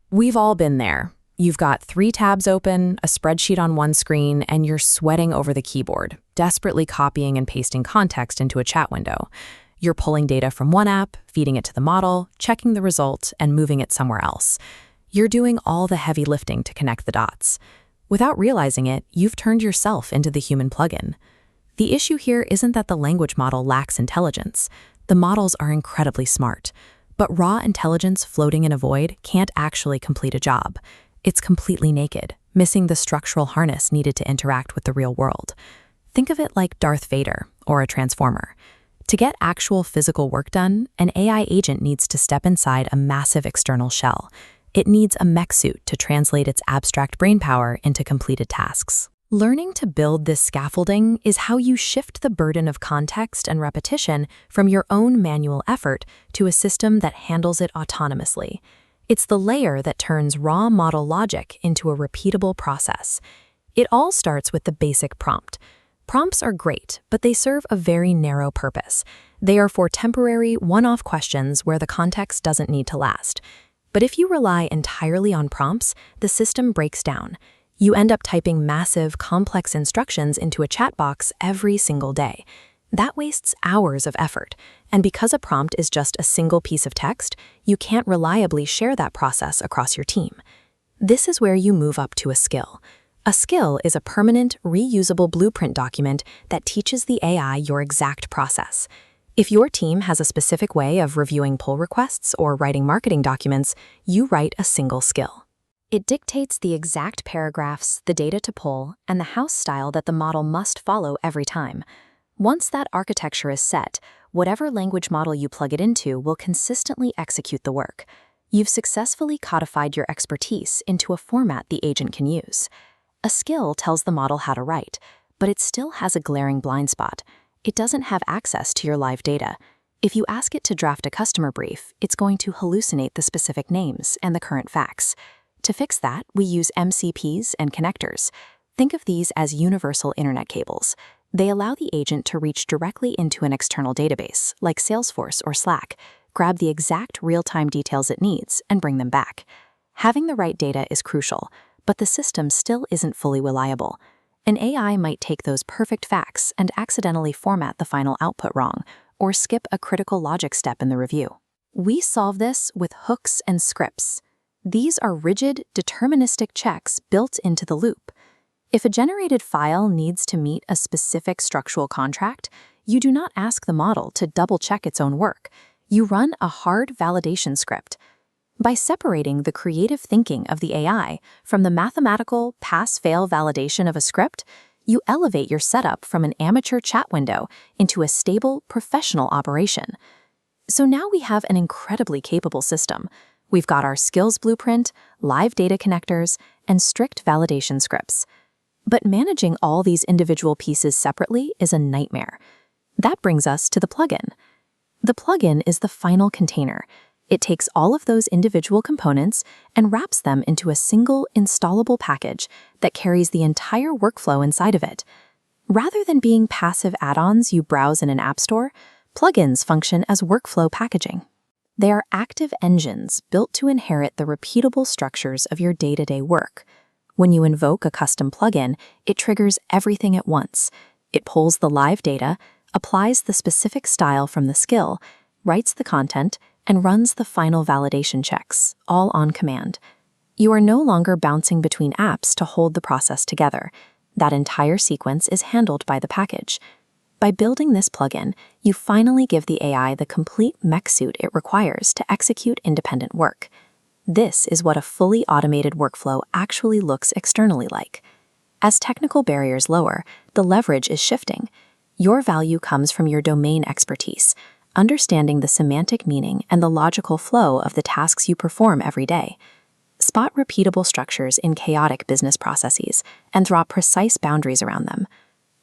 We've all been there. You've got 3 tabs open, a spreadsheet on one screen, and you're sweating over the keyboard, desperately copying and pasting context into a chat window. You're pulling data from one app, feeding it to the model, checking the result, and moving it somewhere else. You're doing all the heavy lifting to connect the dots. Without realizing it, you've turned yourself into the human plugin. The issue here isn't that the language model lacks intelligence. The models are incredibly smart. But raw intelligence floating in a void can't actually complete a job. It's completely naked, missing the structural harness needed to interact with the real world. Think of it like Darth Vader or a transformer. To get actual physical work done, an AI agent needs to step inside a massive external shell. It needs a mech suit to translate its abstract brainpower into completed tasks. Learning to build this scaffolding is how you shift the burden of context and repetition from your own manual effort to a system that handles it autonomously. It's the layer that turns raw model logic into a repeatable process. It all starts with the basic prompt. Prompts are great, but they serve a very narrow purpose. They are for temporary, one-off questions where the context doesn't need to last. But if you rely entirely on prompts, the system breaks down. You end up typing massive, complex instructions into a chat box every single day. That wastes hours of effort, and because a prompt is just a single piece of text, you can't reliably share that process across your team. This is where you move up to a skill. A skill is a permanent, reusable blueprint document that teaches the AI your exact process. If your team has a specific way of reviewing pull requests or writing marketing documents, you write a single skill. It dictates the exact paragraphs, the data to pull, and the house style that the model must follow every time. Once that architecture is set, whatever language model you plug it into will consistently execute the work. You've successfully codified your expertise into a format the agent can use. A skill tells the model how to write, but it still has a glaring blind spot. It doesn't have access to your live data. If you ask it to draft a customer brief, it's going to hallucinate the specific names and the current facts. To fix that, we use MCPs and connectors. Think of these as universal internet cables. They allow the agent to reach directly into an external database, like Salesforce or Slack, grab the exact real-time details it needs, and bring them back. Having the right data is crucial, but the system still isn't fully reliable. An AI might take those perfect facts and accidentally format the final output wrong, or skip a critical logic step in the review. We solve this with hooks and scripts. These are rigid, deterministic checks built into the loop. If a generated file needs to meet a specific structural contract, you do not ask the model to double-check its own work. You run a hard validation script. By separating the creative thinking of the AI from the mathematical pass-fail validation of a script, you elevate your setup from an amateur chat window into a stable, professional operation. So now we have an incredibly capable system. We've got our skills blueprint, live data connectors, and strict validation scripts. But managing all these individual pieces separately is a nightmare. That brings us to the plugin. The plugin is the final container. It takes all of those individual components and wraps them into a single installable package that carries the entire workflow inside of it. Rather than being passive add-ons you browse in an app store, plugins function as workflow packaging. They are active engines built to inherit the repeatable structures of your day-to-day work. When you invoke a custom plugin, it triggers everything at once. It pulls the live data, applies the specific style from the skill, writes the content, and runs the final validation checks, all on command. You are no longer bouncing between apps to hold the process together. That entire sequence is handled by the package. By building this plugin, you finally give the AI the complete mech suit it requires to execute independent work. This is what a fully automated workflow actually looks externally like. As technical barriers lower, the leverage is shifting. Your value comes from your domain expertise, understanding the semantic meaning and the logical flow of the tasks you perform every day. Spot repeatable structures in chaotic business processes and draw precise boundaries around them.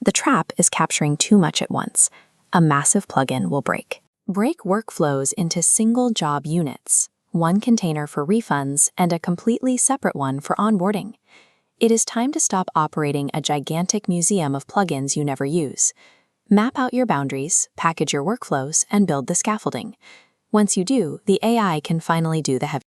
The trap is capturing too much at once. A massive plugin will break. Break workflows into single job units, one container for refunds and a completely separate one for onboarding. It is time to stop operating a gigantic museum of plugins you never use. Map out your boundaries, package your workflows, and build the scaffolding. Once you do, the AI can finally do the heavy